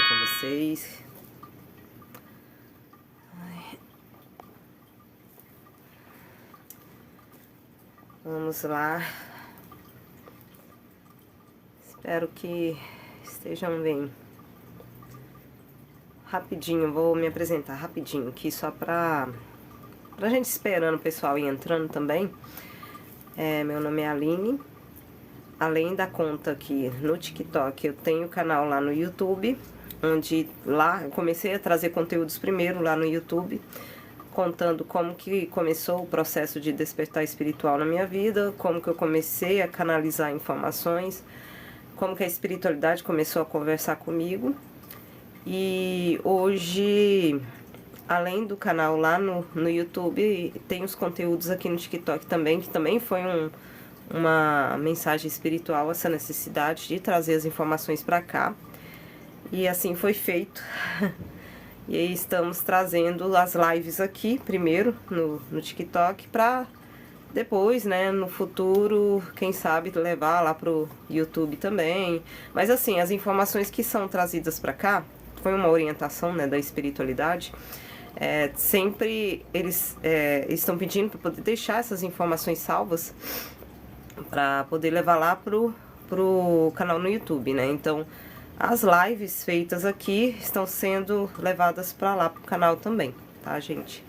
com vocês? Vamos lá. Espero que estejam bem. Rapidinho, vou me apresentar rapidinho aqui, só pra gente esperando o pessoal ir entrando também. Meu nome é Aline. Além da conta aqui no TikTok, eu tenho canal lá no YouTube, onde lá eu comecei a trazer conteúdos primeiro lá no YouTube, contando como que começou o processo de despertar espiritual na minha vida, como que eu comecei a canalizar informações, como que a espiritualidade começou a conversar comigo. E hoje, além do canal lá no YouTube, tem os conteúdos aqui no TikTok também, que também foi uma mensagem espiritual, essa necessidade de trazer as informações para cá. E assim foi feito. E aí estamos trazendo as lives aqui, primeiro no TikTok, para depois, né, no futuro, quem sabe levar lá pro YouTube também. Mas assim, as informações que são trazidas para cá, foi uma orientação, né, da espiritualidade. Sempre eles estão pedindo para poder deixar essas informações salvas, para poder levar lá pro canal no YouTube, né? Então, as lives feitas aqui estão sendo levadas para lá pro canal também, tá, gente?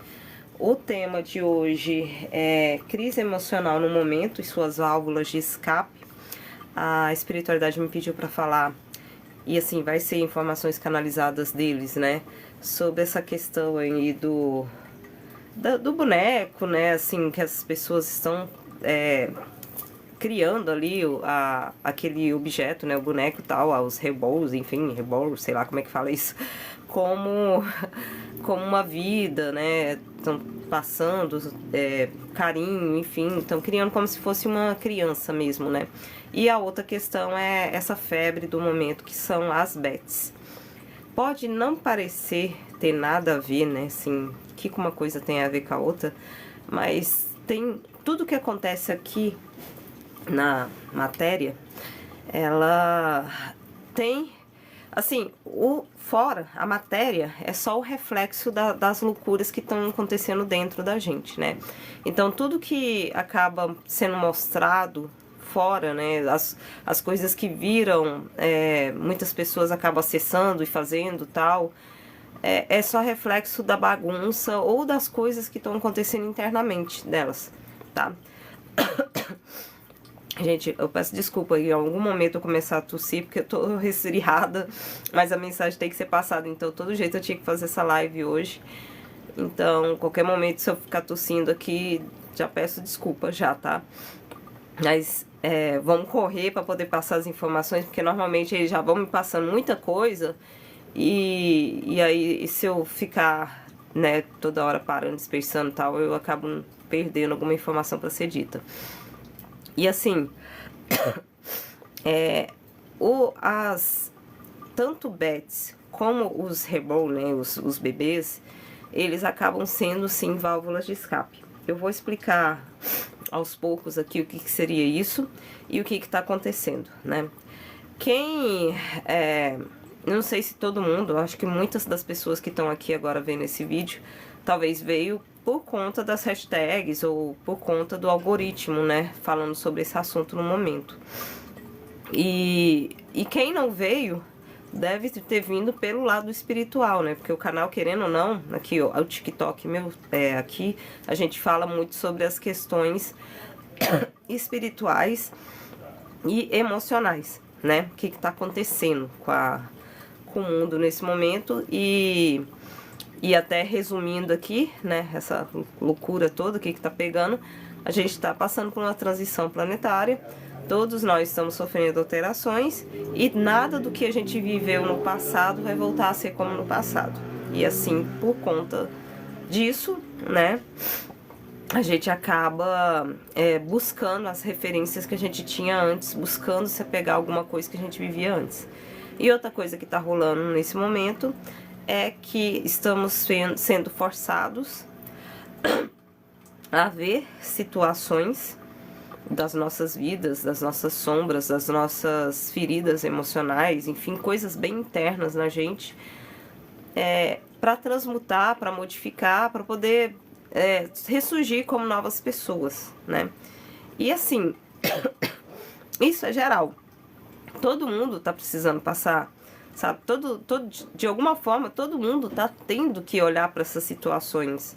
O tema de hoje é crise emocional no momento e suas válvulas de escape. A espiritualidade me pediu para falar, e assim, vai ser informações canalizadas deles, né? Sobre essa questão aí do boneco, né? Assim, que as pessoas estão criando ali aquele objeto, né, o boneco e tal, os reborns, enfim, reborns, sei lá como é que fala isso, como uma vida, né, estão passando carinho, enfim, estão criando como se fosse uma criança mesmo, né. E a outra questão é essa febre do momento, que são as bets. Pode não parecer ter nada a ver, né, assim, que uma coisa tem a ver com a outra, mas tem tudo que acontece aqui na matéria, ela tem, assim, fora, a matéria é só o reflexo das loucuras que estão acontecendo dentro da gente, né? Então, tudo que acaba sendo mostrado fora, né, as coisas que viram, muitas pessoas acabam acessando e fazendo tal, é só reflexo da bagunça ou das coisas que estão acontecendo internamente delas, tá? Gente, eu peço desculpa aí, em algum momento eu começar a tossir, porque eu tô resfriada, mas a mensagem tem que ser passada, então todo jeito eu tinha que fazer essa live hoje. Então, qualquer momento, se eu ficar tossindo aqui, já peço desculpa já, tá? Mas vamos correr para poder passar as informações, porque normalmente eles já vão me passando muita coisa, e aí se eu ficar, né, toda hora parando, dispersando e tal, eu acabo perdendo alguma informação para ser dita. E assim, tanto bets como os reborn, né, os bebês, eles acabam sendo sim válvulas de escape. Eu vou explicar aos poucos aqui o que seria isso e o que está acontecendo, né? Não sei se todo mundo, acho que muitas das pessoas que estão aqui agora vendo esse vídeo, talvez veio por conta das hashtags ou por conta do algoritmo, né, falando sobre esse assunto no momento. E quem não veio deve ter vindo pelo lado espiritual, né, porque o canal, querendo ou não, aqui ó, o TikTok meu, aqui a gente fala muito sobre as questões espirituais e emocionais, né, o que está acontecendo com o mundo nesse momento. E até resumindo aqui, né, essa loucura toda que tá pegando, a gente está passando por uma transição planetária, todos nós estamos sofrendo alterações e nada do que a gente viveu no passado vai voltar a ser como no passado. E assim, por conta disso, né, a gente acaba buscando as referências que a gente tinha antes, buscando se apegar a alguma coisa que a gente vivia antes. E outra coisa que tá rolando nesse momento é que estamos sendo forçados a ver situações das nossas vidas, das nossas sombras, das nossas feridas emocionais, enfim, coisas bem internas na gente, para transmutar, para modificar, para poder ressurgir como novas pessoas, né? E assim, isso é geral. Todo mundo tá precisando passar, sabe? De alguma forma, todo mundo tá tendo que olhar para essas situações.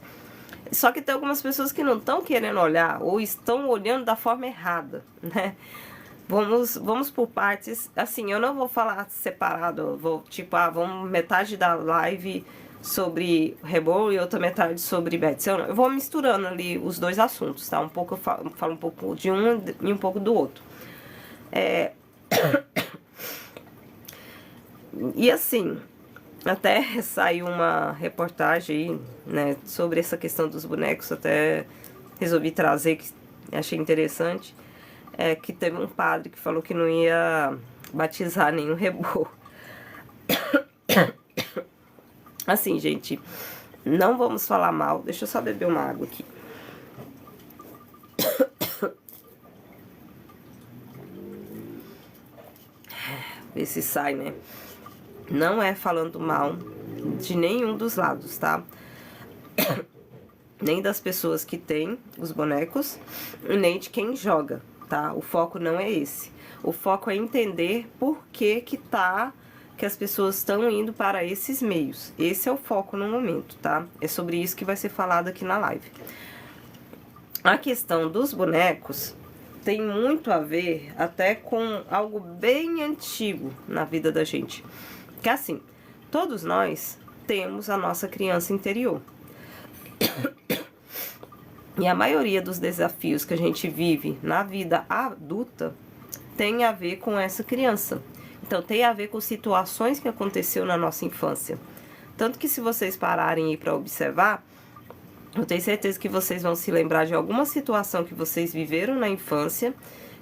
Só que tem algumas pessoas que não estão querendo olhar ou estão olhando da forma errada, né? Vamos por partes. Assim, eu não vou falar separado. Eu vou, tipo, vamos metade da live sobre Reborn e outra metade sobre Betsy. Eu vou misturando ali os dois assuntos, tá? Um pouco eu falo um pouco de um e um pouco do outro. E assim, até saiu uma reportagem aí, né, sobre essa questão dos bonecos, até resolvi trazer, que achei interessante, que teve um padre que falou que não ia batizar nenhum Reborn. Assim, gente, não vamos falar mal, deixa eu só beber uma água aqui. Ver se sai, né? Não é falando mal de nenhum dos lados, tá? Nem das pessoas que têm os bonecos, nem de quem joga, tá? O foco não é esse. O foco é entender por que as pessoas estão indo para esses meios. Esse é o foco no momento, tá? É sobre isso que vai ser falado aqui na live. A questão dos bonecos tem muito a ver até com algo bem antigo na vida da gente. Que assim, todos nós temos a nossa criança interior. E a maioria dos desafios que a gente vive na vida adulta tem a ver com essa criança. Então, tem a ver com situações que aconteceu na nossa infância. Tanto que se vocês pararem aí para observar, eu tenho certeza que vocês vão se lembrar de alguma situação que vocês viveram na infância,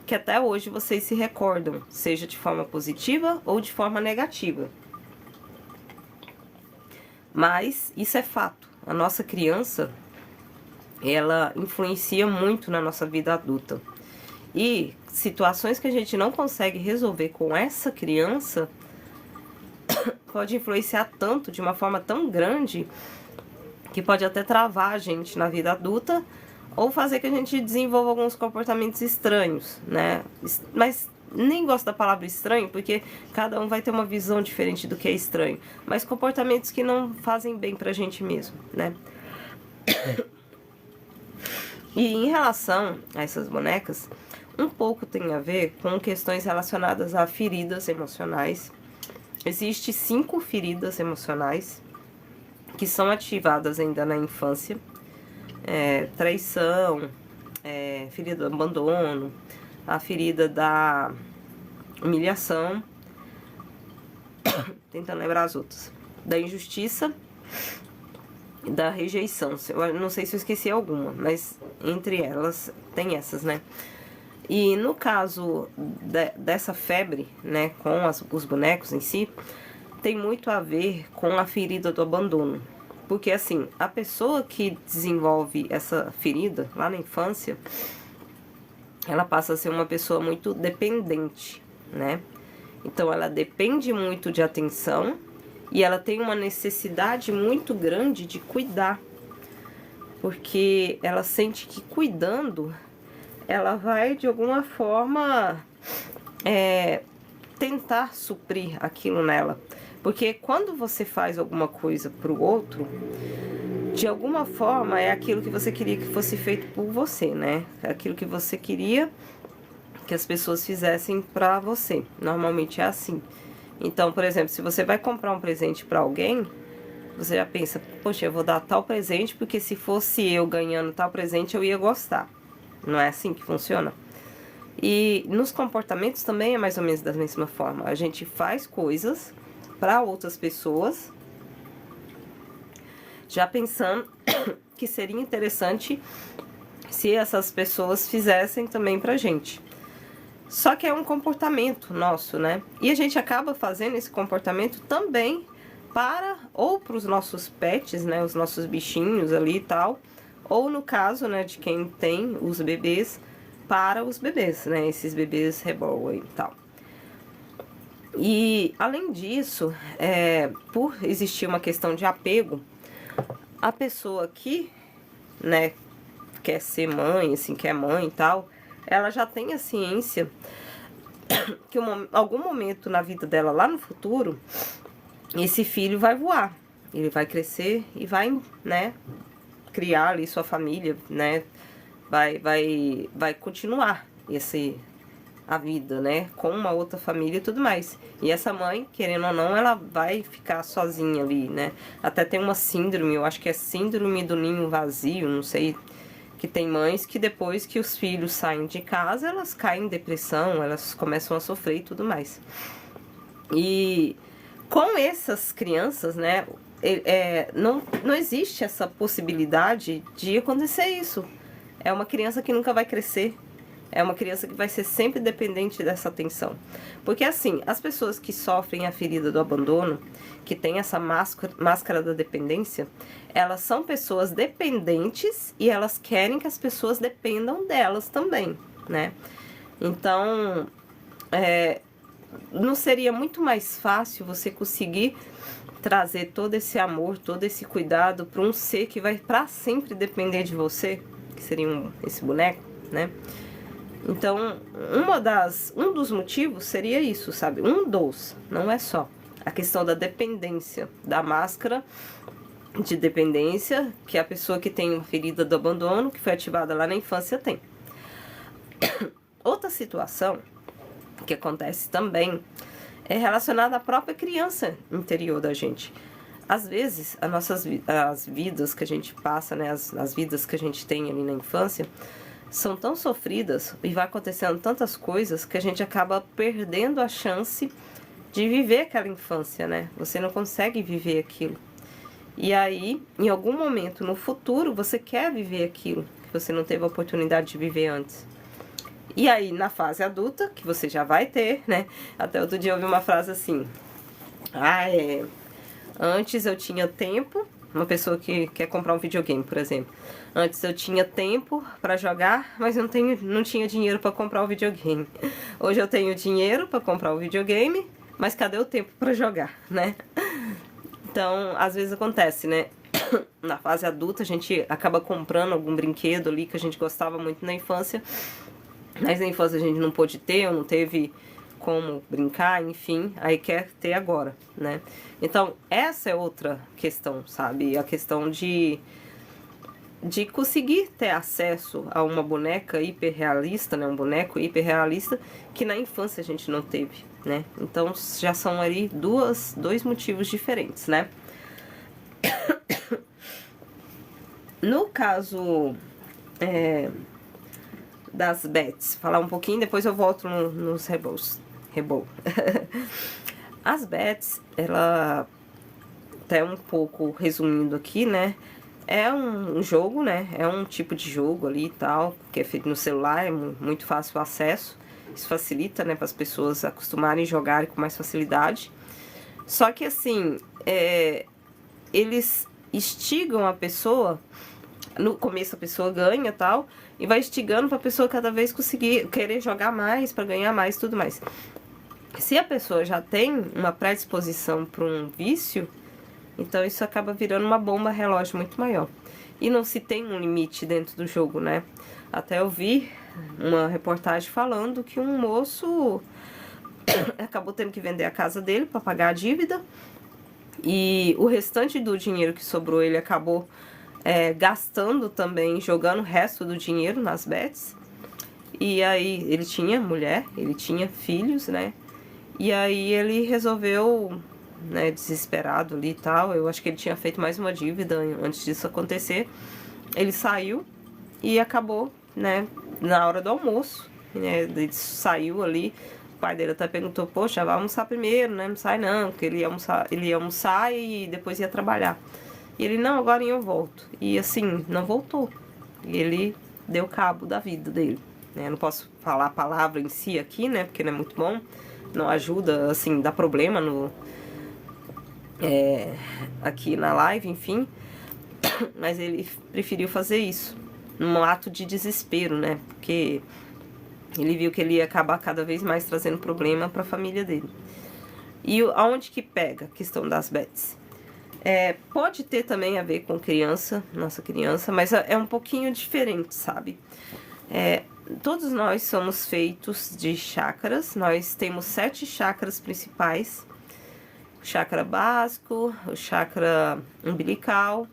que até hoje vocês se recordam, seja de forma positiva ou de forma negativa. Mas isso é fato. A nossa criança, ela influencia muito na nossa vida adulta. E situações que a gente não consegue resolver com essa criança pode influenciar tanto, de uma forma tão grande, que pode até travar a gente na vida adulta ou fazer que a gente desenvolva alguns comportamentos estranhos, né? Mas nem gosto da palavra estranho, porque cada um vai ter uma visão diferente do que é estranho. Mas comportamentos que não fazem bem pra gente mesmo, né? E em relação a essas bonecas, um pouco tem a ver com questões relacionadas a feridas emocionais. Existem 5 feridas emocionais que são ativadas ainda na infância. Traição, ferida do abandono, a ferida da humilhação, tentando lembrar as outras, da injustiça e da rejeição. Eu não sei se eu esqueci alguma, mas entre elas tem essas, né? E no caso dessa febre, né, com os bonecos em si, tem muito a ver com a ferida do abandono. Porque assim, a pessoa que desenvolve essa ferida lá na infância, ela passa a ser uma pessoa muito dependente, né? Então ela depende muito de atenção e ela tem uma necessidade muito grande de cuidar. Porque ela sente que cuidando, ela vai de alguma forma tentar suprir aquilo nela. Porque quando você faz alguma coisa pro outro, de alguma forma é aquilo que você queria que fosse feito por você, né? É aquilo que você queria que as pessoas fizessem pra você. Normalmente é assim. Então, por exemplo, se você vai comprar um presente pra alguém, você já pensa, poxa, eu vou dar tal presente porque se fosse eu ganhando tal presente eu ia gostar. Não é assim que funciona? E nos comportamentos também é mais ou menos da mesma forma. A gente faz coisas para outras pessoas, já pensando que seria interessante se essas pessoas fizessem também pra gente. Só que é um comportamento nosso, né? E a gente acaba fazendo esse comportamento também ou para os nossos pets, né? Os nossos bichinhos ali e tal. Ou no caso, né, de quem tem os bebês, para os bebês, né? Esses bebês reborn e tal. E, além disso, por existir uma questão de apego, a pessoa que, né, quer ser mãe, assim, quer mãe e tal, ela já tem a ciência que algum momento na vida dela, lá no futuro, esse filho vai voar. Ele vai crescer e vai, né, criar ali sua família, né, vai continuar a vida, né, com uma outra família e tudo mais. E essa mãe, querendo ou não, ela vai ficar sozinha ali, né. Até tem uma síndrome, eu acho que é síndrome do ninho vazio, não sei, que tem mães que depois que os filhos saem de casa, elas caem em depressão, elas começam a sofrer e tudo mais. E com essas crianças, né, não existe essa possibilidade de acontecer isso. É uma criança que nunca vai crescer. É uma criança que vai ser sempre dependente dessa atenção. Porque assim, as pessoas que sofrem a ferida do abandono, que tem essa máscara da dependência, elas são pessoas dependentes e elas querem que as pessoas dependam delas também, né? Então, não seria muito mais fácil você conseguir trazer todo esse amor, todo esse cuidado para um ser que vai para sempre depender de você, que seria esse boneco, né? Então, um dos motivos seria isso, sabe? Não é só. A questão da dependência, da máscara de dependência que a pessoa que tem uma ferida do abandono, que foi ativada lá na infância, tem. Outra situação que acontece também é relacionada à própria criança interior da gente. Às vezes, as vidas que a gente passa, né, as vidas que a gente tem ali na infância, são tão sofridas e vai acontecendo tantas coisas que a gente acaba perdendo a chance de viver aquela infância, né? Você não consegue viver aquilo. E aí, em algum momento no futuro, você quer viver aquilo que você não teve a oportunidade de viver antes. E aí, na fase adulta, que você já vai ter, né? Até outro dia eu ouvi uma frase assim: antes eu tinha tempo. Uma pessoa que quer comprar um videogame, por exemplo. Antes eu tinha tempo para jogar, mas não tinha dinheiro para comprar o videogame. Hoje eu tenho dinheiro para comprar o videogame, mas cadê o tempo para jogar, né? Então, às vezes acontece, né? Na fase adulta a gente acaba comprando algum brinquedo ali que a gente gostava muito na infância, mas na infância a gente não pôde ter, ou não teve como brincar, enfim, aí quer ter agora, né? Então, essa é outra questão, sabe? A questão de conseguir ter acesso a uma boneca hiperrealista, né? Um boneco hiperrealista que na infância a gente não teve, né? Então, já são ali dois motivos diferentes, né? No caso das bets, falar um pouquinho, depois eu volto nos rebol. As bets, ela, até um pouco resumindo aqui, né? É um jogo, né? É um tipo de jogo ali e tal, que é feito no celular, é muito fácil o acesso. Isso facilita, né, para as pessoas acostumarem a jogar com mais facilidade. Só que assim, eles instigam a pessoa. No começo a pessoa ganha e tal, e vai instigando pra pessoa cada vez conseguir querer jogar mais, pra ganhar mais e tudo mais. Se a pessoa já tem uma predisposição para um vício, então isso acaba virando uma bomba relógio muito maior. E não se tem um limite dentro do jogo, né? Até eu vi uma reportagem falando que um moço acabou tendo que vender a casa dele para pagar a dívida, e o restante do dinheiro que sobrou ele acabou gastando também, jogando o resto do dinheiro nas bets. E aí ele tinha mulher, ele tinha filhos, né? E aí ele resolveu, né, desesperado ali e tal, eu acho que ele tinha feito mais uma dívida antes disso acontecer. Ele saiu e acabou, né, na hora do almoço, né, ele saiu ali, o pai dele até perguntou: poxa, vai almoçar primeiro, né, não sai não, porque ele ia almoçar e depois ia trabalhar. E ele: não, agora eu volto. E assim, não voltou. E ele deu cabo da vida dele, né? Eu não posso falar a palavra em si aqui, né, porque não é muito bom, não ajuda, assim, dá problema aqui na live, enfim. Mas ele preferiu fazer isso, num ato de desespero, né, porque Ele viu que ele ia acabar cada vez mais trazendo problema para a família dele. E aonde que pega a questão das bets? Pode ter também a ver com criança, nossa criança, mas é um pouquinho diferente, sabe? Todos nós somos feitos de chakras, nós temos 7 chakras principais. O chakra básico, o chakra umbilical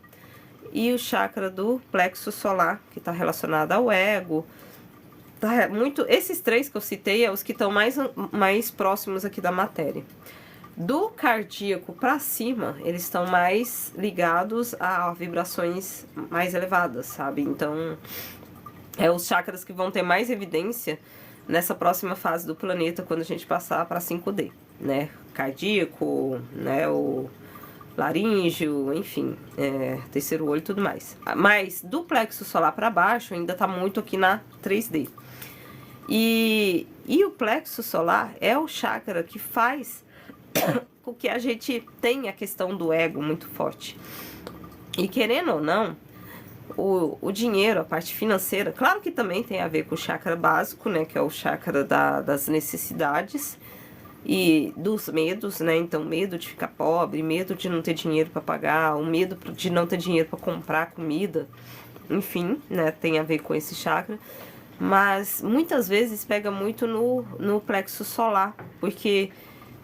e o chakra do plexo solar, que está relacionado ao ego. Esses 3 que eu citei os que estão mais próximos aqui da matéria. Do cardíaco para cima, eles estão mais ligados a vibrações mais elevadas, sabe? Então, os chakras que vão ter mais evidência nessa próxima fase do planeta, quando a gente passar para 5D, né? Cardíaco, né? O laríngeo, enfim, terceiro olho e tudo mais. Mas do plexo solar para baixo, ainda tá muito aqui na 3D. E o plexo solar é o chakra que faz com que a gente tenha a questão do ego muito forte. E querendo ou não, o dinheiro, a parte financeira, claro que também tem a ver com o chakra básico, né, que é o chakra das necessidades e dos medos, né? Então, medo de ficar pobre, medo de não ter dinheiro para pagar, o medo de não ter dinheiro para comprar comida, enfim, né, tem a ver com esse chakra. Mas muitas vezes pega muito no plexo solar, porque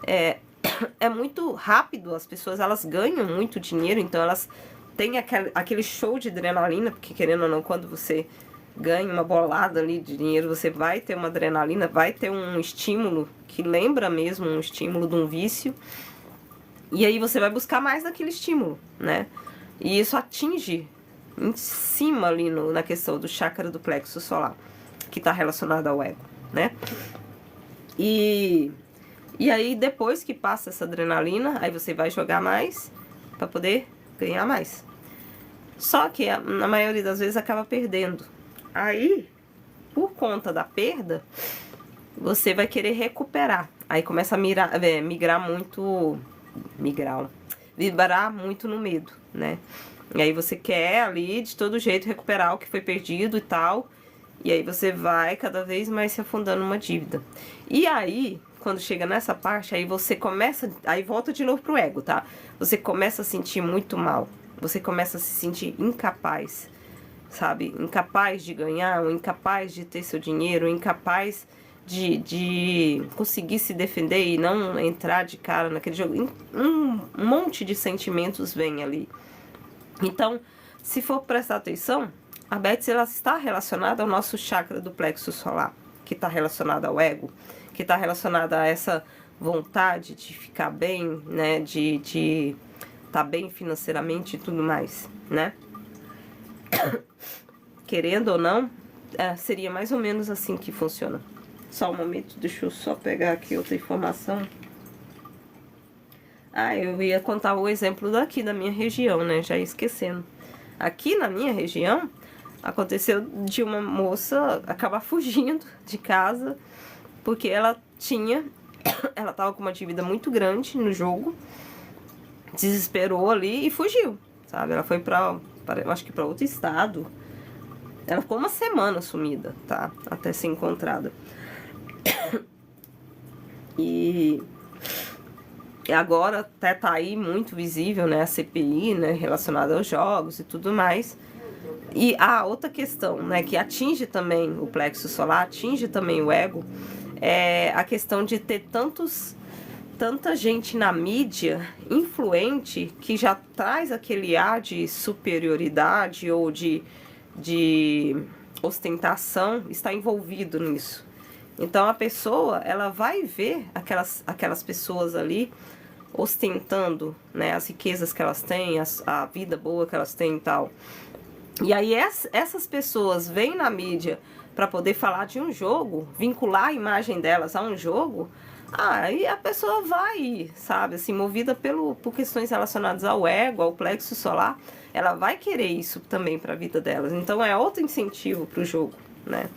é muito rápido, as pessoas elas ganham muito dinheiro, então elas têm aquele show de adrenalina, porque querendo ou não, quando você ganha uma bolada ali de dinheiro, você vai ter uma adrenalina, vai ter um estímulo que lembra mesmo um estímulo de um vício, e aí você vai buscar mais daquele estímulo, né? E isso atinge em cima ali na questão do chakra do plexo solar, que está relacionado ao ego, né? E aí, depois que passa essa adrenalina, aí você vai jogar mais para poder ganhar mais. Só que, na maioria das vezes, acaba perdendo. Aí, por conta da perda, você vai querer recuperar. Aí começa a vibrar muito no medo, né? E aí você quer ali, de todo jeito, recuperar o que foi perdido e tal. E aí você vai cada vez mais se afundando numa dívida. E aí, quando chega nessa parte, aí você começa... Aí volta de novo pro ego, tá? Você começa a sentir muito mal. Você começa a se sentir incapaz, sabe? Incapaz de ganhar, ou incapaz de ter seu dinheiro, incapaz de conseguir se defender e não entrar de cara naquele jogo. Um monte de sentimentos vem ali. Então, se for prestar atenção, a Betsy, ela está relacionada ao nosso chakra do plexo solar, que está relacionado ao ego, que está relacionada a essa vontade de ficar bem, né, de estar bem financeiramente e tudo mais, né? Querendo ou não, seria mais ou menos assim que funciona. Só um momento, deixa eu só pegar aqui outra informação. Eu ia contar o exemplo daqui da minha região, né, já ia esquecendo. Aqui na minha região, aconteceu de uma moça acabar fugindo de casa, porque ela tava com uma dívida muito grande no jogo, desesperou ali e fugiu, sabe? Ela foi eu acho que pra outro estado. Ela ficou uma semana sumida, tá? Até ser encontrada. E agora até tá aí muito visível, né? A CPI, né? Relacionada aos jogos e tudo mais. E a outra questão, né? Que atinge também o plexo solar, atinge também o ego, é a questão de ter tanta gente na mídia influente que já traz aquele ar de superioridade ou de ostentação, está envolvido nisso. Então a pessoa, ela vai ver aquelas pessoas ali ostentando, né, as riquezas que elas têm, a vida boa que elas têm e tal. E aí essas pessoas vêm na mídia para poder falar de um jogo, vincular a imagem delas a um jogo, aí a pessoa vai, sabe, assim, movida por questões relacionadas ao ego, ao plexo solar, ela vai querer isso também para a vida delas. Então é outro incentivo para o jogo, né?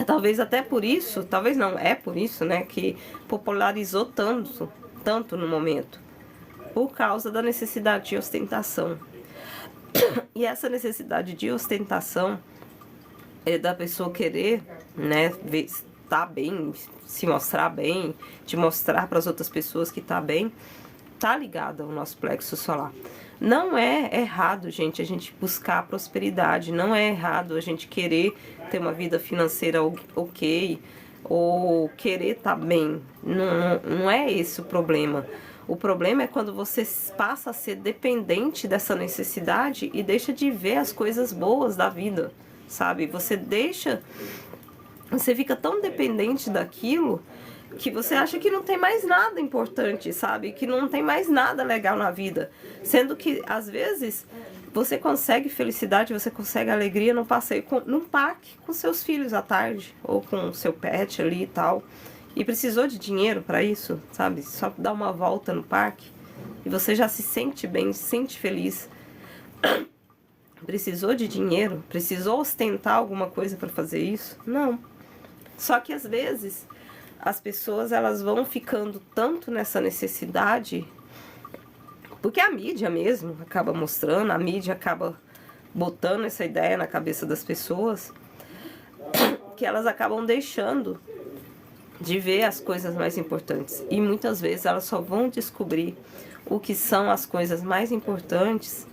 Talvez até por isso, talvez não, é por isso, né, que popularizou tanto no momento, por causa da necessidade de ostentação. E essa necessidade de ostentação é da pessoa querer, né, ver, tá bem, se mostrar bem, te mostrar para as outras pessoas que tá bem, tá ligado ao nosso plexo solar. Não é errado, gente, a gente buscar a prosperidade, não é errado a gente querer ter uma vida financeira ok, ou querer tá bem, não é esse o problema. O problema é quando você passa a ser dependente dessa necessidade e deixa de ver as coisas boas da vida, sabe? Você fica tão dependente daquilo que você acha que não tem mais nada importante, sabe? Que não tem mais nada legal na vida. Sendo que, às vezes, você consegue felicidade, você consegue alegria num passeio, num parque com seus filhos à tarde, ou com seu pet ali e tal. E precisou de dinheiro para isso, sabe? Só dar uma volta no parque e você já se sente bem, se sente feliz. Precisou de dinheiro? Precisou ostentar alguma coisa para fazer isso? Não. Só que, às vezes, as pessoas elas vão ficando tanto nessa necessidade, porque a mídia mesmo acaba mostrando, a mídia acaba botando essa ideia na cabeça das pessoas, que elas acabam deixando de ver as coisas mais importantes. E muitas vezes elas só vão descobrir o que são as coisas mais importantes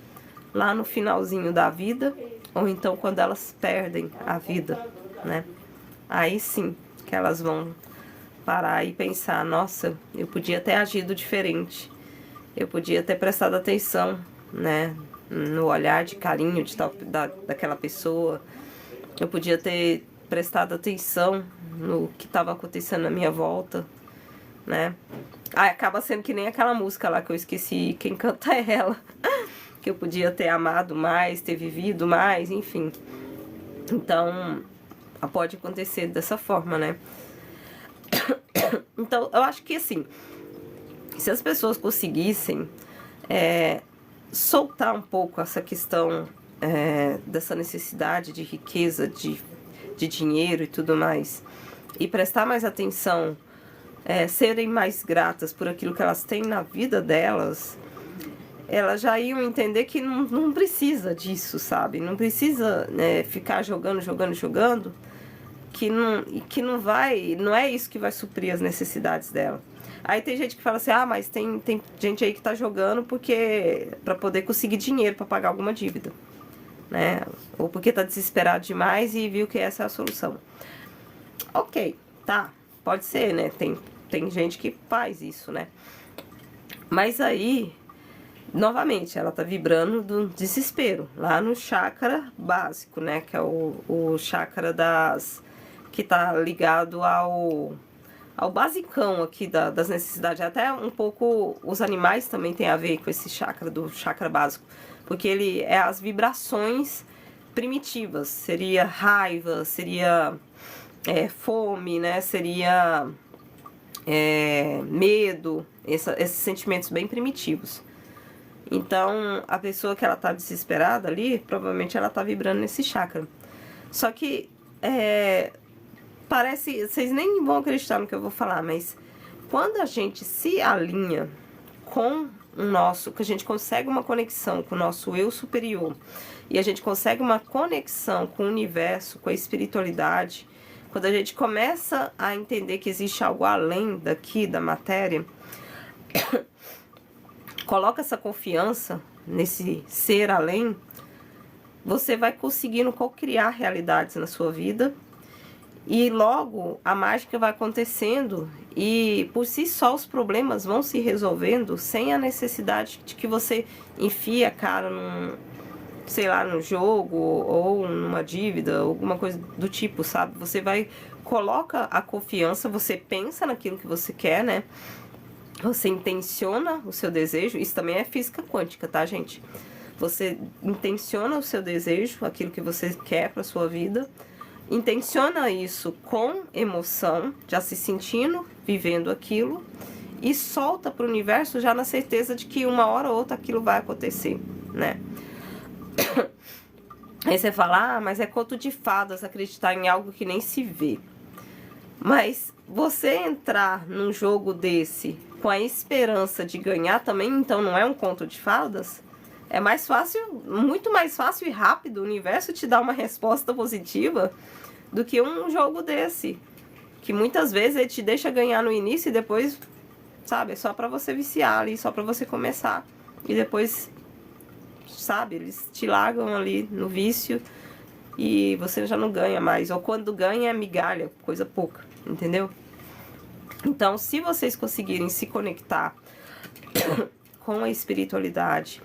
lá no finalzinho da vida, ou então quando elas perdem a vida, né? Aí sim que elas vão parar e pensar, nossa, eu podia ter agido diferente, eu podia ter prestado atenção, né, no olhar de carinho daquela pessoa, eu podia ter prestado atenção no que estava acontecendo na minha volta, né. Ah, acaba sendo que nem aquela música lá que eu esqueci quem canta é ela, que eu podia ter amado mais, ter vivido mais, enfim. Então, pode acontecer dessa forma, né. Então, eu acho que assim, se as pessoas conseguissem soltar um pouco essa questão dessa necessidade de riqueza, de dinheiro e tudo mais, e prestar mais atenção, serem mais gratas por aquilo que elas têm na vida delas, elas já iam entender que não precisa disso, sabe? Não precisa ficar jogando, que não é isso que vai suprir as necessidades dela. Aí tem gente que fala assim, mas tem gente aí que tá jogando porque para poder conseguir dinheiro para pagar alguma dívida, né? Ou porque tá desesperado demais e viu que essa é a solução. Ok, tá, pode ser, né? Tem gente que faz isso, né? Mas aí, novamente, ela tá vibrando do desespero, lá no chakra básico, né? Que é o chakra que tá ligado ao basicão aqui das necessidades. Até um pouco os animais também tem a ver com esse chakra do chakra básico, porque ele é as vibrações primitivas, seria raiva, seria fome, né? Seria medo, esses sentimentos bem primitivos. Então, a pessoa que ela tá desesperada ali, provavelmente ela tá vibrando nesse chakra. Só que parece, vocês nem vão acreditar no que eu vou falar, mas quando a gente se alinha com que a gente consegue uma conexão com o nosso eu superior, e a gente consegue uma conexão com o universo, com a espiritualidade, quando a gente começa a entender que existe algo além daqui da matéria, coloca essa confiança nesse ser além, você vai conseguindo co-criar realidades na sua vida. E logo a mágica vai acontecendo e por si só os problemas vão se resolvendo sem a necessidade de que você enfie a cara num jogo ou numa dívida, alguma coisa do tipo, sabe? Você coloca a confiança, você pensa naquilo que você quer, né? Você intenciona o seu desejo, isso também é física quântica, tá, gente? Você intenciona o seu desejo, aquilo que você quer para sua vida. Intenciona isso com emoção, já se sentindo, vivendo aquilo, e solta para o universo já na certeza de que uma hora ou outra aquilo vai acontecer, né? Aí você fala, mas é conto de fadas acreditar em algo que nem se vê. Mas você entrar num jogo desse com a esperança de ganhar também, então não é um conto de fadas? É mais fácil, muito mais fácil e rápido o universo te dar uma resposta positiva do que um jogo desse. Que muitas vezes ele te deixa ganhar no início e depois, sabe, é só pra você viciar ali, só pra você começar. E depois, sabe, eles te largam ali no vício e você já não ganha mais. Ou quando ganha é migalha, coisa pouca, entendeu? Então, se vocês conseguirem se conectar com a espiritualidade,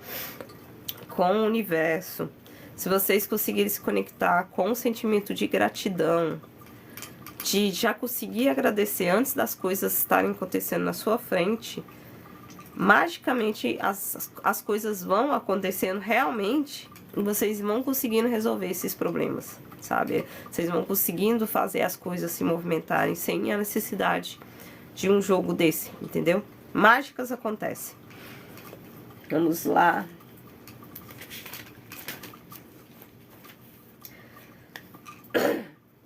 com o universo, se vocês conseguirem se conectar com o sentimento de gratidão, de já conseguir agradecer antes das coisas estarem acontecendo na sua frente, magicamente as coisas vão acontecendo realmente e vocês vão conseguindo resolver esses problemas, sabe? Vocês vão conseguindo fazer as coisas se movimentarem sem a necessidade de um jogo desse, entendeu? Mágicas acontecem. Vamos lá.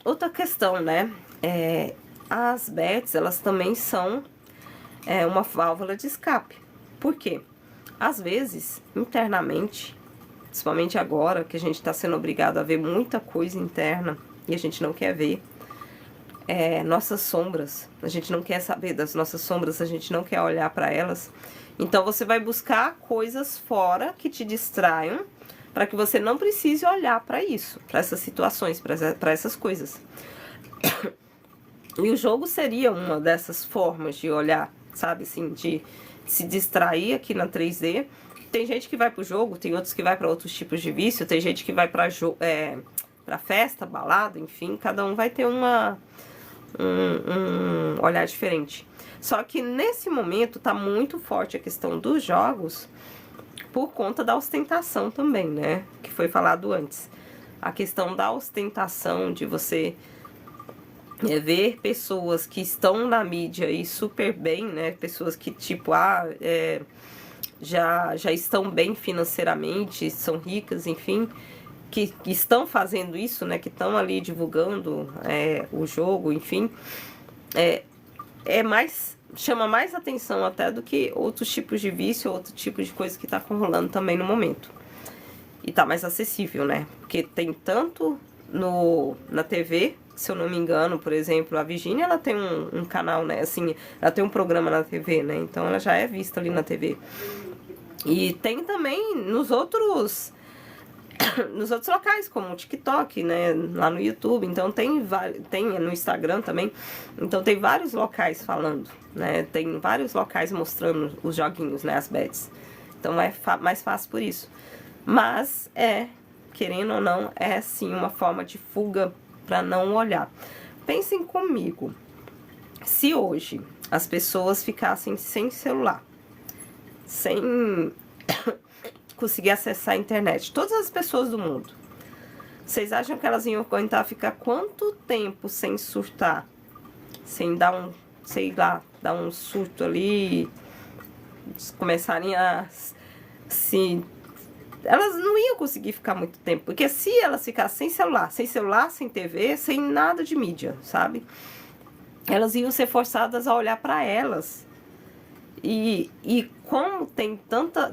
Outra questão, né? As bets, elas também são uma válvula de escape. Por quê? Às vezes, internamente, principalmente agora que a gente está sendo obrigado a ver muita coisa interna e a gente não quer ver, nossas sombras, a gente não quer saber das nossas sombras, a gente não quer olhar para elas. Então você vai buscar coisas fora que te distraiam para que você não precise olhar para isso, para essas situações, para essas coisas. E o jogo seria uma dessas formas de olhar, sabe, assim, de se distrair aqui na 3D. Tem gente que vai pro jogo, tem outros que vai para outros tipos de vício, tem gente que vai para festa, balada, enfim, cada um vai ter um olhar diferente. Só que nesse momento tá muito forte a questão dos jogos por conta da ostentação também, né? Que foi falado antes. A questão da ostentação, de você ver pessoas que estão na mídia e super bem, né? Pessoas que tipo, já estão bem financeiramente, são ricas, enfim, que estão fazendo isso, né? Que estão ali divulgando o jogo, enfim, chama mais atenção até do que outros tipos de vício, outro tipo de coisa que tá rolando também no momento. E tá mais acessível, né? Porque tem tanto na TV, se eu não me engano, por exemplo, a Virgínia, ela tem um canal, né? Assim, ela tem um programa na TV, né? Então ela já é vista ali na TV. E tem também nos outros locais, como o TikTok, né, lá no YouTube. Então tem no Instagram também. Então tem vários locais falando, né? Tem vários locais mostrando os joguinhos, né, as bets. Então é mais fácil por isso. Mas querendo ou não, sim uma forma de fuga para não olhar. Pensem comigo. Se hoje as pessoas ficassem sem celular, sem conseguir acessar a internet, todas as pessoas do mundo, vocês acham que elas iam aguentar ficar quanto tempo sem surtar? Sem dar dar um surto ali, começarem a elas não iam conseguir ficar muito tempo, porque se elas ficassem sem celular, sem TV, sem nada de mídia, sabe? Elas iam ser forçadas a olhar para elas. E como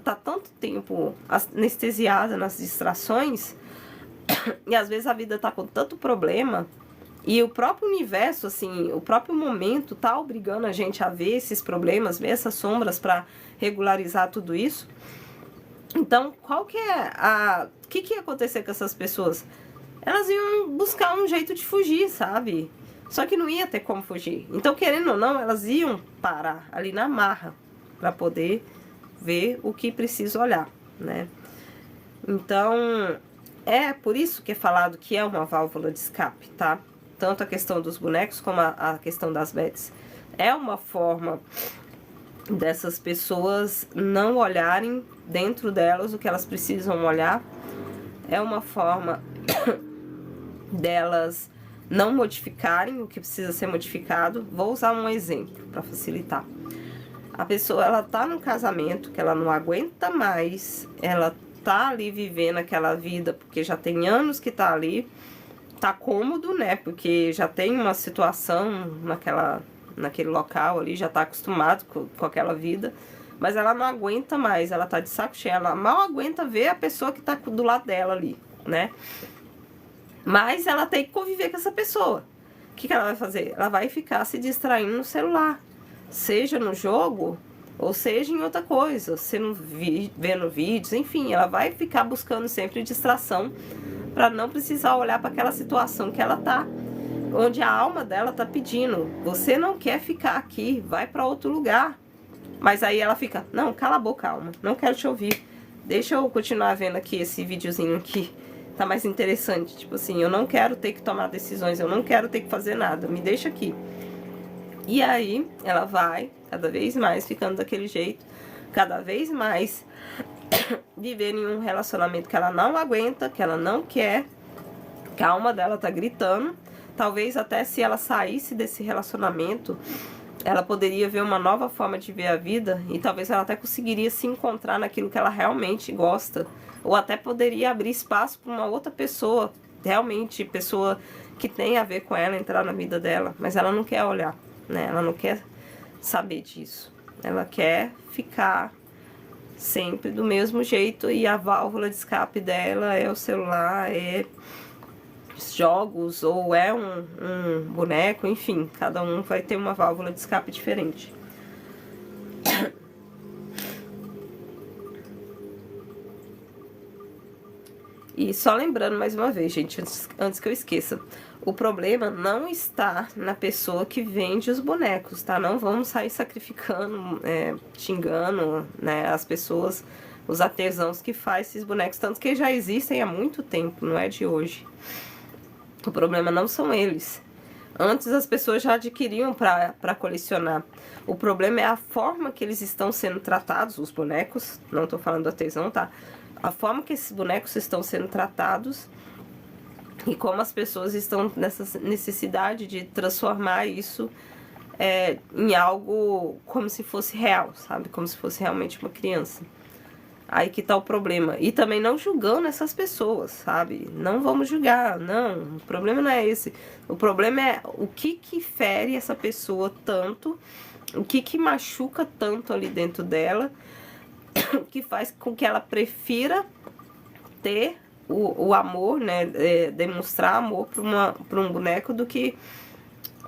tá tanto tempo anestesiada nas distrações, e às vezes a vida tá com tanto problema, e o próprio universo, assim, o próprio momento tá obrigando a gente a ver esses problemas, ver essas sombras para regularizar tudo isso. Então, o que ia acontecer com essas pessoas? Elas iam buscar um jeito de fugir, sabe? Só que não ia ter como fugir. Então, querendo ou não, elas iam parar ali na marra para poder ver o que precisa olhar, né? Então, por isso que é falado que é uma válvula de escape, tá? Tanto a questão dos bonecos como a questão das bets. É uma forma dessas pessoas não olharem dentro delas o que elas precisam olhar. É uma forma delas não modificarem o que precisa ser modificado. Vou usar um exemplo para facilitar. A pessoa, ela tá num casamento que ela não aguenta mais, ela tá ali vivendo aquela vida porque já tem anos que tá ali, tá cômodo, né? Porque já tem uma situação naquele local ali, já tá acostumado com aquela vida, mas ela não aguenta mais, ela tá de saco cheio, ela mal aguenta ver a pessoa que tá do lado dela ali, né? Mas ela tem que conviver com essa pessoa. O que ela vai fazer? Ela vai ficar se distraindo no celular, seja no jogo ou seja em outra coisa, sendo vendo vídeos, enfim, ela vai ficar buscando sempre distração para não precisar olhar para aquela situação que ela tá, onde a alma dela tá pedindo. Você não quer ficar aqui, vai para outro lugar. Mas aí ela fica, não, cala a boca, alma, não quero te ouvir. Deixa eu continuar vendo aqui esse videozinho aqui, tá mais interessante. Tipo assim, eu não quero ter que tomar decisões, eu não quero ter que fazer nada, me deixa aqui. E aí ela vai cada vez mais ficando daquele jeito, cada vez mais vivendo em um relacionamento que ela não aguenta, que ela não quer, que a alma dela tá gritando. Talvez até se ela saísse desse relacionamento, ela poderia ver uma nova forma de ver a vida e talvez ela até conseguiria se encontrar naquilo que ela realmente gosta, ou até poderia abrir espaço para uma outra pessoa, realmente pessoa que tem a ver com ela, entrar na vida dela, mas ela não quer olhar, né? Ela não quer saber disso, ela quer ficar sempre do mesmo jeito e a válvula de escape dela é o celular, é jogos ou é um boneco, enfim, cada um vai ter uma válvula de escape diferente. E só lembrando mais uma vez, gente, antes que eu esqueça, o problema não está na pessoa que vende os bonecos, tá? Não vamos sair sacrificando, xingando, né, as pessoas, os artesãos que fazem esses bonecos, tanto que já existem há muito tempo, não é de hoje. O problema não são eles. Antes as pessoas já adquiriam para colecionar. O problema é a forma que eles estão sendo tratados, os bonecos, não tô falando do artesão, tá? A forma que esses bonecos estão sendo tratados e como as pessoas estão nessa necessidade de transformar isso em algo como se fosse real, sabe? Como se fosse realmente uma criança. Aí que tá o problema. E também não julgando essas pessoas, sabe? Não vamos julgar, não. O problema não é esse. O problema é o que fere essa pessoa tanto, o que machuca tanto ali dentro dela, que faz com que ela prefira ter o amor, né? Demonstrar amor para um boneco do que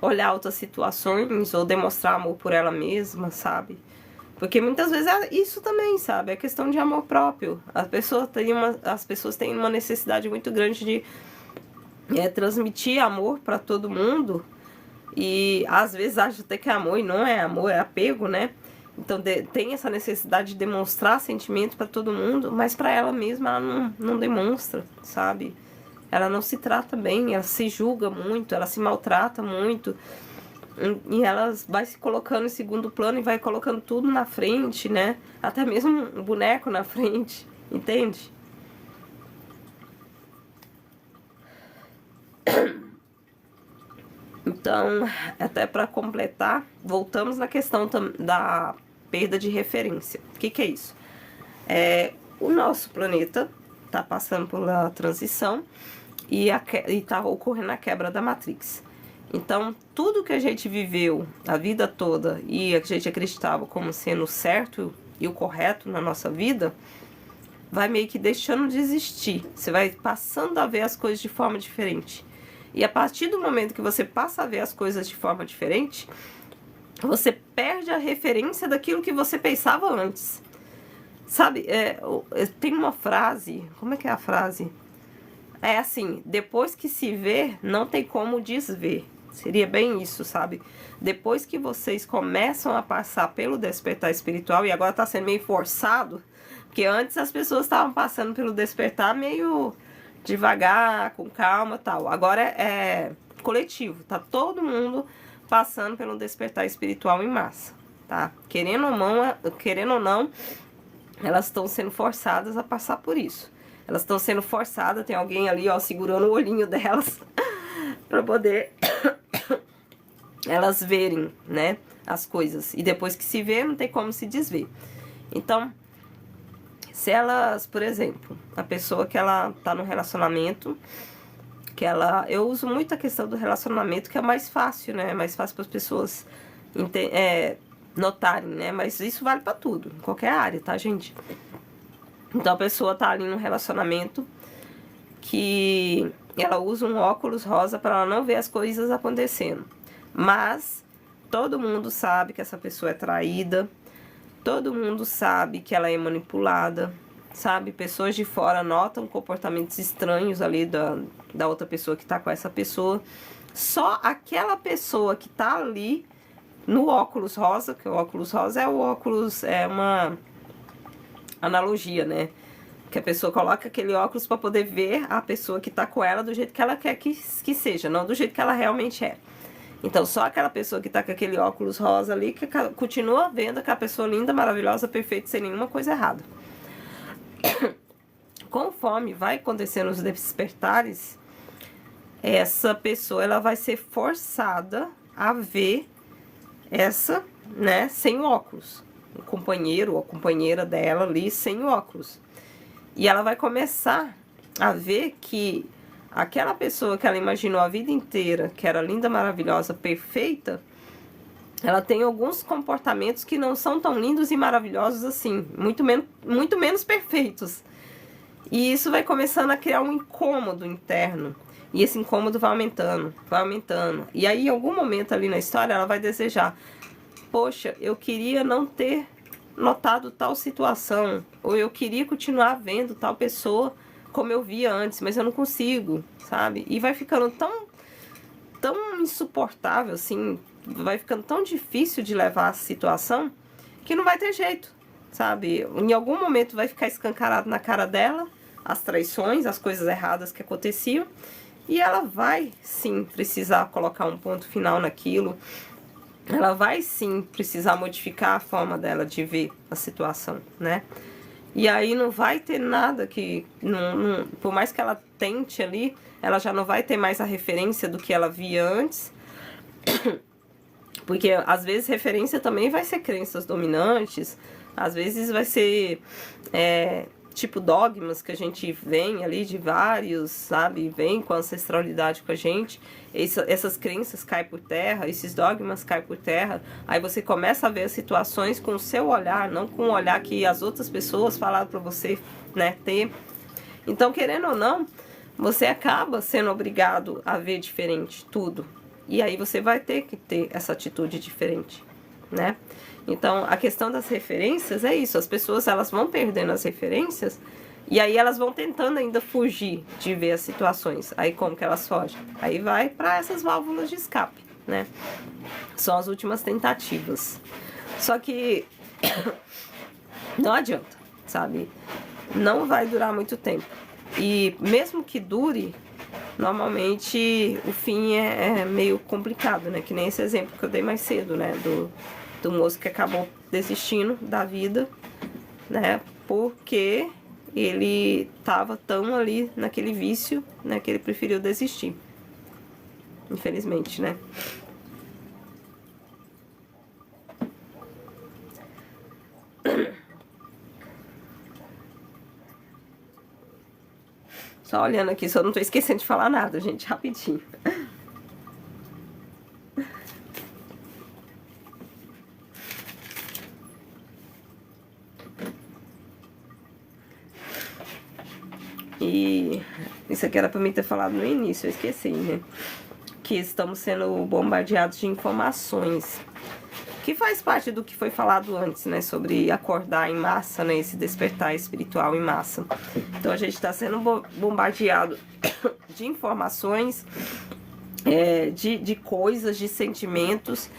olhar outras situações ou demonstrar amor por ela mesma, sabe? Porque muitas vezes é isso também, sabe? É questão de amor próprio. As pessoas têm uma necessidade muito grande de transmitir amor para todo mundo. E às vezes acha até que é amor e não é amor, é apego, né? Então tem essa necessidade de demonstrar sentimento para todo mundo, mas para ela mesma ela não demonstra, sabe? Ela não se trata bem, ela se julga muito, ela se maltrata muito. E ela vai se colocando em segundo plano e vai colocando tudo na frente, né? Até mesmo um boneco na frente, entende? Então, até para completar, voltamos na questão da perda de referência. O que é isso? O nosso planeta está passando por uma transição e está ocorrendo a quebra da Matrix. Então, tudo que a gente viveu a vida toda e a gente acreditava como sendo o certo e o correto na nossa vida, vai meio que deixando de existir. Você vai passando a ver as coisas de forma diferente. E a partir do momento que você passa a ver as coisas de forma diferente, você perde a referência daquilo que você pensava antes. Sabe, tem uma frase, como é que é a frase? É assim, depois que se vê, não tem como desver. Seria bem isso, sabe? Depois que vocês começam a passar pelo despertar espiritual, e agora tá sendo meio forçado, porque antes as pessoas estavam passando pelo despertar meio devagar, com calma e tal. Agora é coletivo, tá todo mundo passando pelo despertar espiritual em massa, tá? Querendo ou não, elas estão sendo forçadas a passar por isso. Elas estão sendo forçadas, tem alguém ali, ó, segurando o olhinho delas pra poder elas verem, né, as coisas. E depois que se vê, não tem como se desver. Então, se elas, por exemplo, a pessoa que ela tá no relacionamento, eu uso muito a questão do relacionamento, que é mais fácil, né, é mais fácil para as pessoas notarem, né? Mas isso vale pra tudo, em qualquer área, tá, gente? Então a pessoa tá ali num relacionamento que ela usa um óculos rosa para ela não ver as coisas acontecendo. Mas todo mundo sabe que essa pessoa é traída, todo mundo sabe que ela é manipulada, sabe? Pessoas de fora notam comportamentos estranhos ali da outra pessoa que tá com essa pessoa. Só aquela pessoa que tá ali no óculos rosa, que o óculos rosa é o óculos, é uma analogia, né? Que a pessoa coloca aquele óculos para poder ver a pessoa que tá com ela do jeito que ela quer que seja, não do jeito que ela realmente é. Então, só aquela pessoa que tá com aquele óculos rosa ali que continua vendo aquela pessoa linda, maravilhosa, perfeita, sem nenhuma coisa errada. Conforme vai acontecendo os despertares, essa pessoa ela vai ser forçada a ver essa, né, sem óculos. O companheiro ou a companheira dela ali sem óculos. E ela vai começar a ver que aquela pessoa que ela imaginou a vida inteira, que era linda, maravilhosa, perfeita, ela tem alguns comportamentos que não são tão lindos e maravilhosos assim, muito menos perfeitos. E isso vai começando a criar um incômodo interno. E esse incômodo vai aumentando, vai aumentando. E aí, em algum momento ali na história, ela vai desejar: poxa, eu queria não ter notado tal situação, ou eu queria continuar vendo tal pessoa como eu via antes, mas eu não consigo, sabe? E vai ficando tão insuportável, assim, vai ficando tão difícil de levar a situação, que não vai ter jeito, sabe? Em algum momento vai ficar escancarado na cara dela as traições, as coisas erradas que aconteciam, e ela vai, sim, precisar colocar um ponto final naquilo. Ela vai, sim, precisar modificar a forma dela de ver a situação, né? E aí não vai ter nada que... por mais que ela tente ali, ela já não vai ter mais a referência do que ela via antes. Porque, às vezes, referência também vai ser crenças dominantes. Às vezes vai ser... tipo dogmas que a gente vem ali de vários, sabe? Vem com a ancestralidade com a gente. Essas crenças caem por terra, esses dogmas caem por terra. Aí você começa a ver as situações com o seu olhar, não com o olhar que as outras pessoas falaram pra você, né, ter. Então, querendo ou não, você acaba sendo obrigado a ver diferente tudo. E aí você vai ter que ter essa atitude diferente, né? Então, a questão das referências é isso. As pessoas, elas vão perdendo as referências e aí elas vão tentando ainda fugir de ver as situações. Aí como que elas fogem? Aí vai para essas válvulas de escape, né? São as últimas tentativas. Só que não adianta, sabe? Não vai durar muito tempo. E mesmo que dure, normalmente o fim é meio complicado, né? Que nem esse exemplo que eu dei mais cedo, né? Do moço que acabou desistindo da vida, né, porque ele tava tão ali naquele vício, né, que ele preferiu desistir. Infelizmente, né. Só olhando aqui, só não tô esquecendo de falar nada, gente, rapidinho. E isso aqui era pra mim ter falado no início, eu esqueci, né? Que estamos sendo bombardeados de informações. Que faz parte do que foi falado antes, né? Sobre acordar em massa, né? Esse despertar espiritual em massa. Então a gente tá sendo bombardeado de informações, de coisas, de sentimentos.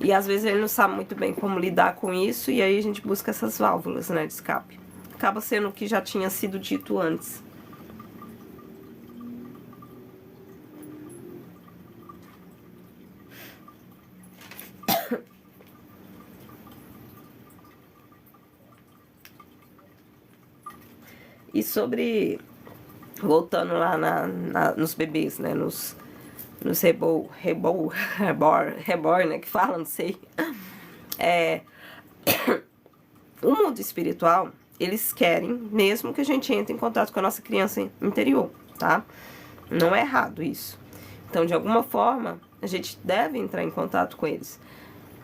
E às vezes ele não sabe muito bem como lidar com isso. E aí a gente busca essas válvulas, né? De escape. Acaba sendo o que já tinha sido dito antes. E sobre, voltando lá nos bebês, né, nos reborn, né, que falam, não sei. O mundo espiritual, eles querem mesmo que a gente entre em contato com a nossa criança interior, tá? Não é errado isso. Então, de alguma forma, a gente deve entrar em contato com eles.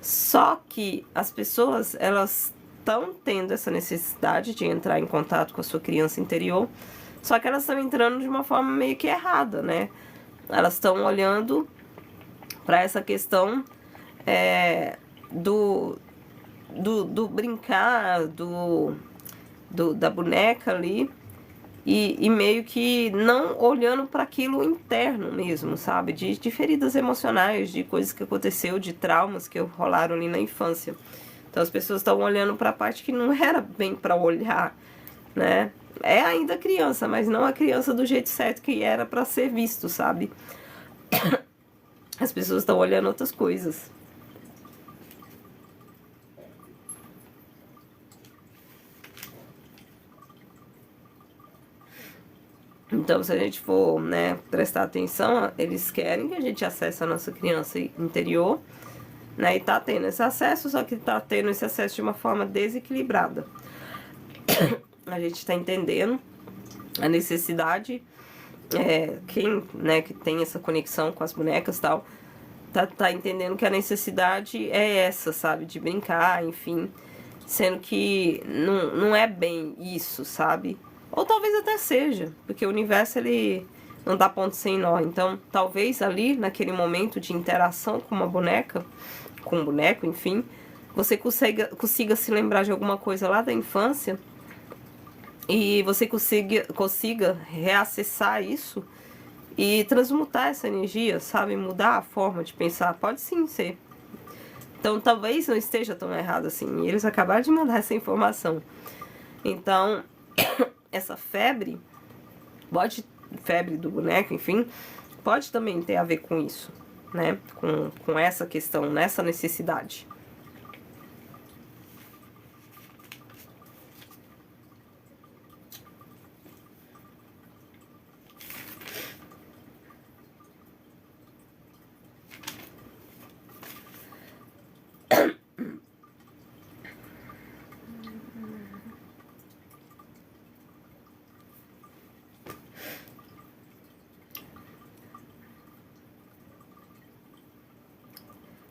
Só que as pessoas, elas estão tendo essa necessidade de entrar em contato com a sua criança interior, só que elas estão entrando de uma forma meio que errada, né? Elas estão olhando para essa questão do brincar, da boneca ali, e meio que não olhando para aquilo interno mesmo, sabe? De feridas emocionais, de coisas que aconteceu, de traumas que rolaram ali na infância. Então as pessoas estão olhando para a parte que não era bem para olhar, né? É ainda criança, mas não a criança do jeito certo que era para ser visto, sabe? As pessoas estão olhando outras coisas. Então, se a gente for, né, prestar atenção, eles querem que a gente acesse a nossa criança interior, né, e tá tendo esse acesso, só que tá tendo esse acesso de uma forma desequilibrada. A gente tá entendendo a necessidade, quem, né, que tem essa conexão com as bonecas e tal, tá entendendo que a necessidade é essa, sabe, de brincar, enfim, sendo que não é bem isso, sabe? Ou talvez até seja, porque o universo, ele não dá ponto sem nó. Então, talvez ali, naquele momento de interação com uma boneca, com um boneco, enfim, você consiga se lembrar de alguma coisa lá da infância e você consiga reacessar isso e transmutar essa energia, sabe? Mudar a forma de pensar. Pode sim ser. Então, talvez não esteja tão errado assim. E eles acabaram de mandar essa informação. Então, essa febre do boneco, enfim, pode também ter a ver com isso, né? Com essa questão, nessa necessidade.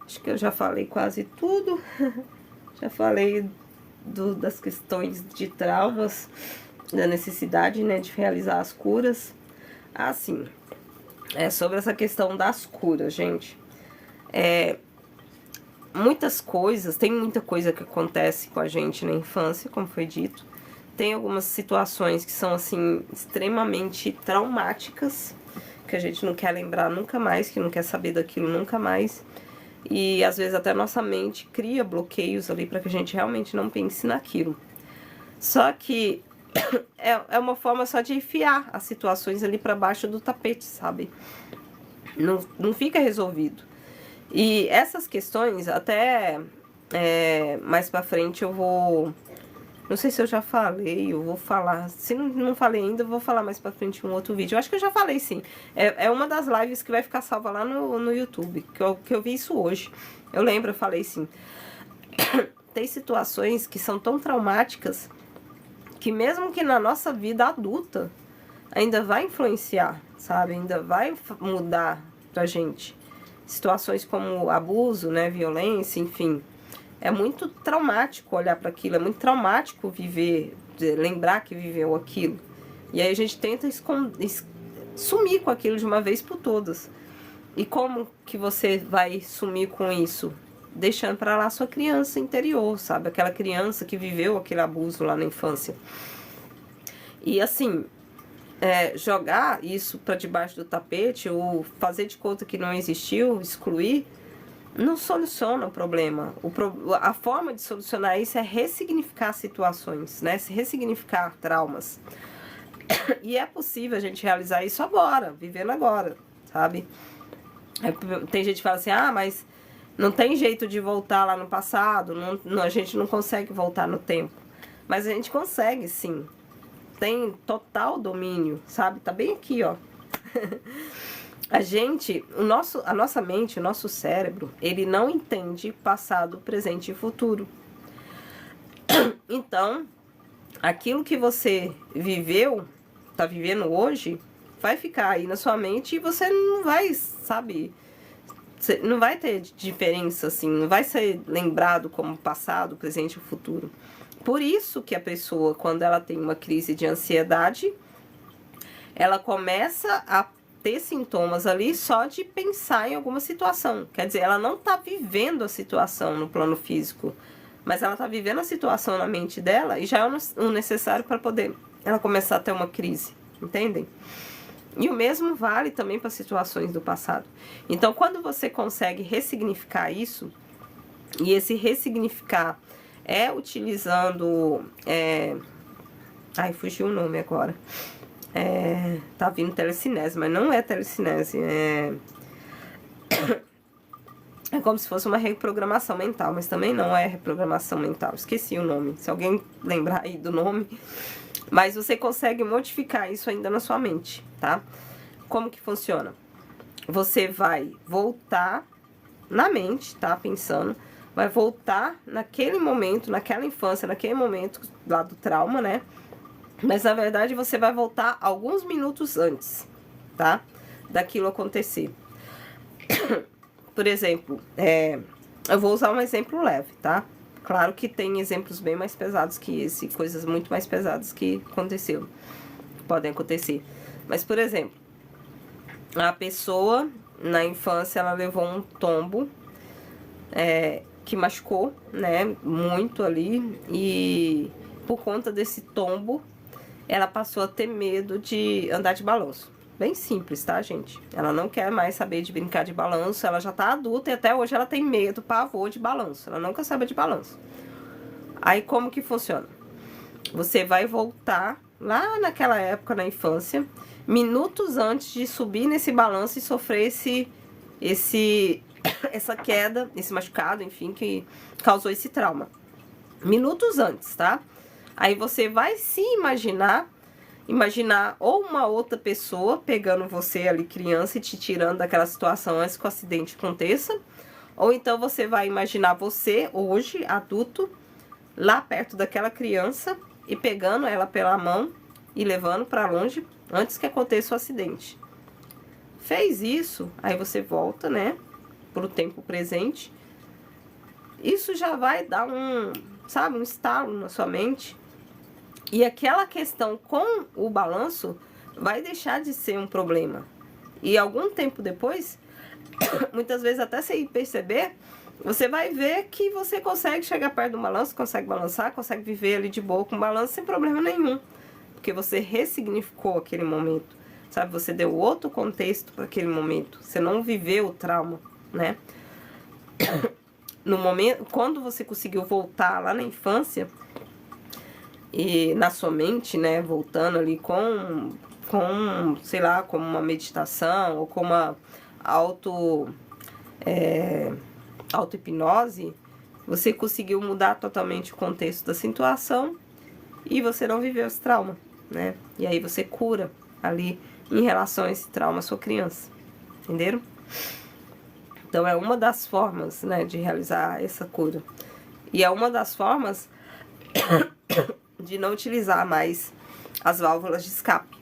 Acho que eu já falei quase tudo. Já falei das questões de traumas, da necessidade, né, de realizar as curas. Assim, sobre essa questão das curas, gente. Tem muita coisa que acontece com a gente na infância, como foi dito. Tem algumas situações que são, assim, extremamente traumáticas, que a gente não quer lembrar nunca mais, que não quer saber daquilo nunca mais. E às vezes até a nossa mente cria bloqueios ali para que a gente realmente não pense naquilo. Só que é uma forma só de enfiar as situações ali para baixo do tapete, sabe? Não fica resolvido. E essas questões, até mais pra frente eu vou... Não sei se eu já falei, eu vou falar. Se não falei ainda, eu vou falar mais pra frente em um outro vídeo. Eu acho que eu já falei, sim. É uma das lives que vai ficar salva lá no YouTube, que eu vi isso hoje. Eu lembro, eu falei, sim. Tem situações que são tão traumáticas que mesmo que na nossa vida adulta, ainda vai influenciar, sabe? Ainda vai mudar pra gente. Situações como abuso, né, violência, enfim. É muito traumático olhar para aquilo, é muito traumático viver, lembrar que viveu aquilo. E aí a gente tenta sumir com aquilo de uma vez por todas. E como que você vai sumir com isso? Deixando para lá a sua criança interior, sabe? Aquela criança que viveu aquele abuso lá na infância. E assim, jogar isso para debaixo do tapete ou fazer de conta que não existiu, excluir, não soluciona o problema. A forma de solucionar isso é ressignificar situações, né? Se ressignificar traumas. E é possível a gente realizar isso agora, vivendo agora, sabe? Tem gente que fala assim, mas não tem jeito de voltar lá no passado, a gente não consegue voltar no tempo. Mas a gente consegue, sim. Tem total domínio, sabe? Tá bem aqui, ó. A nossa mente, o nosso cérebro, ele não entende passado, presente e futuro. Então, aquilo que você viveu, tá vivendo hoje, vai ficar aí na sua mente e você não vai, sabe, Não vai ter diferença, assim, não vai ser lembrado como passado, presente ou futuro. Por isso que a pessoa, quando ela tem uma crise de ansiedade, ela começa a ter sintomas ali só de pensar em alguma situação. Quer dizer, ela não tá vivendo a situação no plano físico, mas ela tá vivendo a situação na mente dela e já é o necessário para poder ela começar a ter uma crise, entendem? E o mesmo vale também para situações do passado. Então, quando você consegue ressignificar isso, e esse ressignificar é utilizando... Ai, fugiu o nome agora. Tá vindo telecinese, mas não é telecinese. É como se fosse uma reprogramação mental, mas também não é reprogramação mental. Esqueci o nome. Se alguém lembrar aí do nome... Mas você consegue modificar isso ainda na sua mente, tá? Como que funciona? Você vai voltar na mente, tá? Pensando, vai voltar naquele momento, naquela infância, naquele momento lá do trauma, né? Mas na verdade você vai voltar alguns minutos antes, tá? Daquilo acontecer. Por exemplo, eu vou usar um exemplo leve, tá? Claro que tem exemplos bem mais pesados que esse, coisas muito mais pesadas que aconteceram, podem acontecer. Mas, por exemplo, a pessoa, na infância, ela levou um tombo que machucou, né, muito ali, e por conta desse tombo, ela passou a ter medo de andar de balanço. Bem simples, tá, gente? Ela não quer mais saber de brincar de balanço, ela já tá adulta e até hoje ela tem medo, pavor de balanço. Ela não quer saber de balanço. Aí como que funciona? Você vai voltar lá naquela época, na infância, minutos antes de subir nesse balanço e sofrer essa queda, esse machucado, enfim, que causou esse trauma. Minutos antes, tá? Aí você vai se imaginar ou uma outra pessoa pegando você ali, criança, e te tirando daquela situação antes que o acidente aconteça. Ou então você vai imaginar você, hoje, adulto, lá perto daquela criança e pegando ela pela mão e levando para longe antes que aconteça o acidente. Fez isso, aí você volta, né, pro tempo presente. Isso já vai dar um estalo na sua mente. E aquela questão com o balanço vai deixar de ser um problema. E algum tempo depois, muitas vezes até sem perceber, você vai ver que você consegue chegar perto do balanço, consegue balançar, consegue viver ali de boa com o balanço sem problema nenhum. Porque você ressignificou aquele momento, sabe? Você deu outro contexto para aquele momento. Você não viveu o trauma, né? No momento, quando você conseguiu voltar lá na infância... E na sua mente, né, voltando ali com sei lá, como uma meditação ou com uma auto-hipnose, você conseguiu mudar totalmente o contexto da situação e você não viveu esse trauma, né? E aí você cura ali em relação a esse trauma a sua criança, entenderam? Então é uma das formas, né, de realizar essa cura. E é uma das formas... de não utilizar mais as válvulas de escape.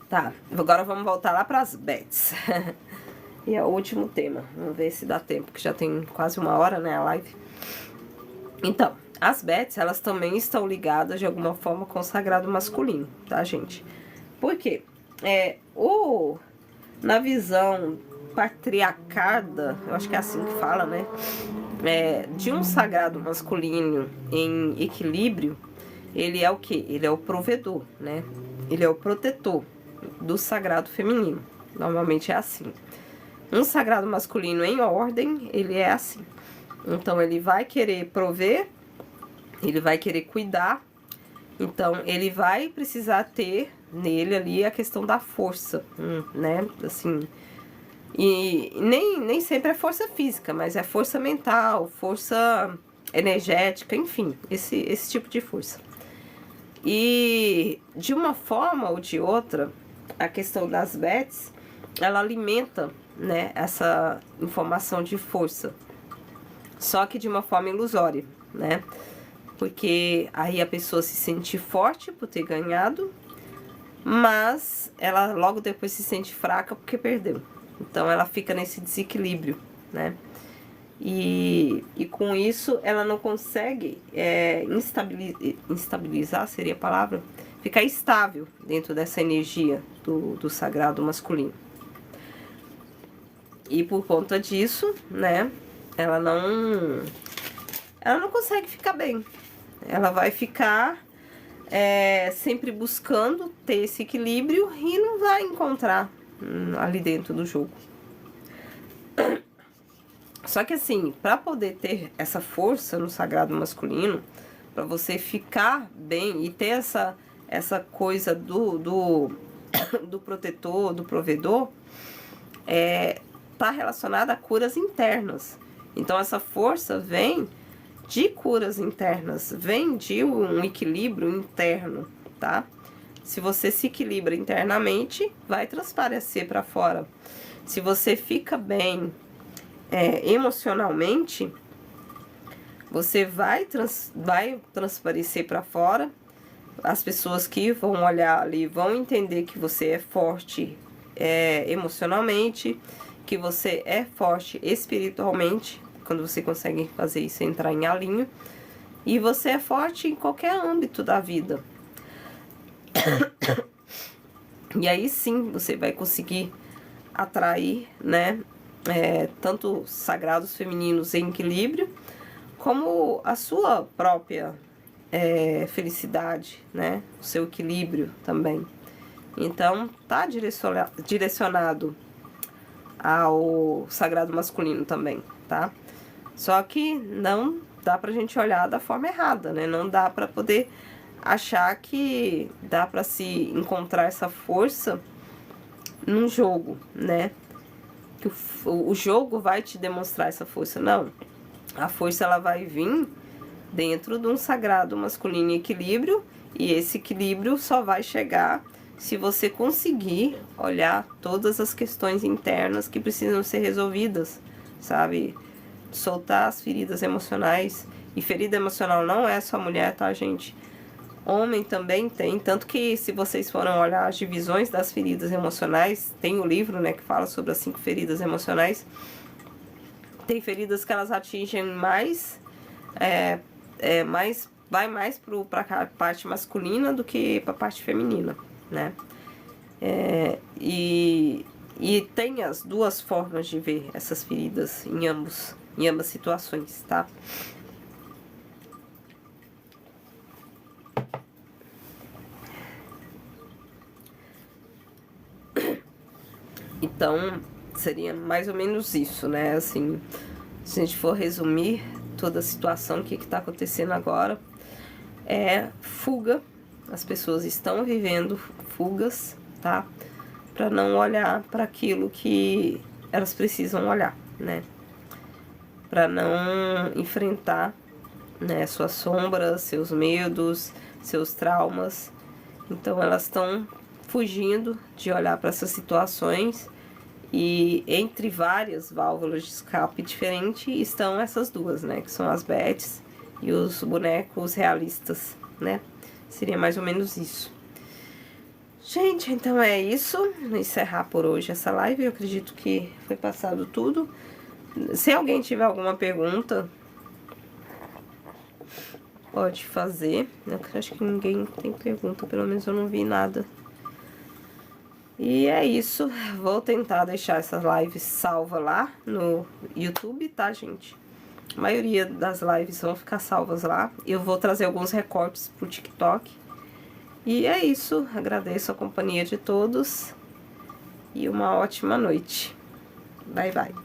Tá, agora vamos voltar lá para as bets. E é o último tema. Vamos ver se dá tempo, que já tem quase 1 hora, né, a live. Então, as bets, elas também estão ligadas de alguma forma com o sagrado masculino, tá, gente? Por quê? Na visão patriarcada, eu acho que é assim que fala, né? De um sagrado masculino em equilíbrio, ele é o quê? Ele é o provedor, né? Ele é o protetor do sagrado feminino. Normalmente é assim. Um sagrado masculino em ordem, ele é assim. Então, ele vai querer prover, ele vai querer cuidar. Então, ele vai precisar ter nele ali a questão da força, né? Assim, e nem sempre é força física, mas é força mental, força energética, enfim, esse tipo de força. E de uma forma ou de outra, a questão das bets, ela alimenta, né, essa informação de força. Só que de uma forma ilusória, né? Porque aí a pessoa se sente forte por ter ganhado, mas ela logo depois se sente fraca porque perdeu. Então ela fica nesse desequilíbrio, né? E com isso ela não consegue instabilizar, seria a palavra, ficar estável dentro dessa energia do sagrado masculino. E por conta disso, né, ela não consegue ficar bem. Ela vai ficar sempre buscando ter esse equilíbrio e não vai encontrar ali dentro do jogo. Só que assim, para poder ter essa força no sagrado masculino, para você ficar bem e ter essa coisa do protetor, do provedor, tá relacionada a curas internas. Então essa força vem de curas internas, vem de um equilíbrio interno, tá? Se você se equilibra internamente, vai transparecer para fora. Se você fica bem emocionalmente, você vai transparecer para fora. As pessoas que vão olhar ali vão entender que você é forte emocionalmente, que você é forte espiritualmente, quando você consegue fazer isso, entrar em alinho, e você é forte em qualquer âmbito da vida. E aí sim você vai conseguir atrair, né, tanto sagrados femininos em equilíbrio, como a sua própria felicidade, né, o seu equilíbrio também. Então tá direcionado ao sagrado masculino também, tá? Só que não dá pra gente olhar da forma errada, né? Não dá pra poder achar que dá pra se encontrar essa força num jogo, né? Que o jogo vai te demonstrar essa força. Não. A força ela vai vir dentro de um sagrado masculino em equilíbrio, e esse equilíbrio só vai chegar se você conseguir olhar todas as questões internas que precisam ser resolvidas, sabe? Soltar as feridas emocionais. E ferida emocional não é só mulher, tá, gente? Homem também tem. Tanto que, se vocês forem olhar as divisões das feridas emocionais, tem o livro, né, que fala sobre as 5 feridas emocionais. Tem feridas que elas atingem mais, vai mais para a parte masculina do que para a parte feminina, né? E tem as duas formas de ver essas feridas em ambas situações, tá? Então, seria mais ou menos isso, né? Assim, se a gente for resumir toda a situação, o que está acontecendo agora é fuga. As pessoas estão vivendo fugas, tá? Para não olhar para aquilo que elas precisam olhar, né? Para não enfrentar, né, suas sombras, seus medos, seus traumas. Então elas estão fugindo de olhar para essas situações, e entre várias válvulas de escape diferentes estão essas duas, né, que são as bets e os bonecos realistas, né? Seria mais ou menos isso. Gente, então é isso. Vou encerrar por hoje essa live. Eu acredito que foi passado tudo. Se alguém tiver alguma pergunta, pode fazer. Eu acho que ninguém tem pergunta, pelo menos eu não vi nada. E é isso. Vou tentar deixar essas lives salvas lá no YouTube, tá, gente? A maioria das lives vão ficar salvas lá. Eu vou trazer alguns recortes pro TikTok. E é isso. Agradeço a companhia de todos. E uma ótima noite. Bye, bye.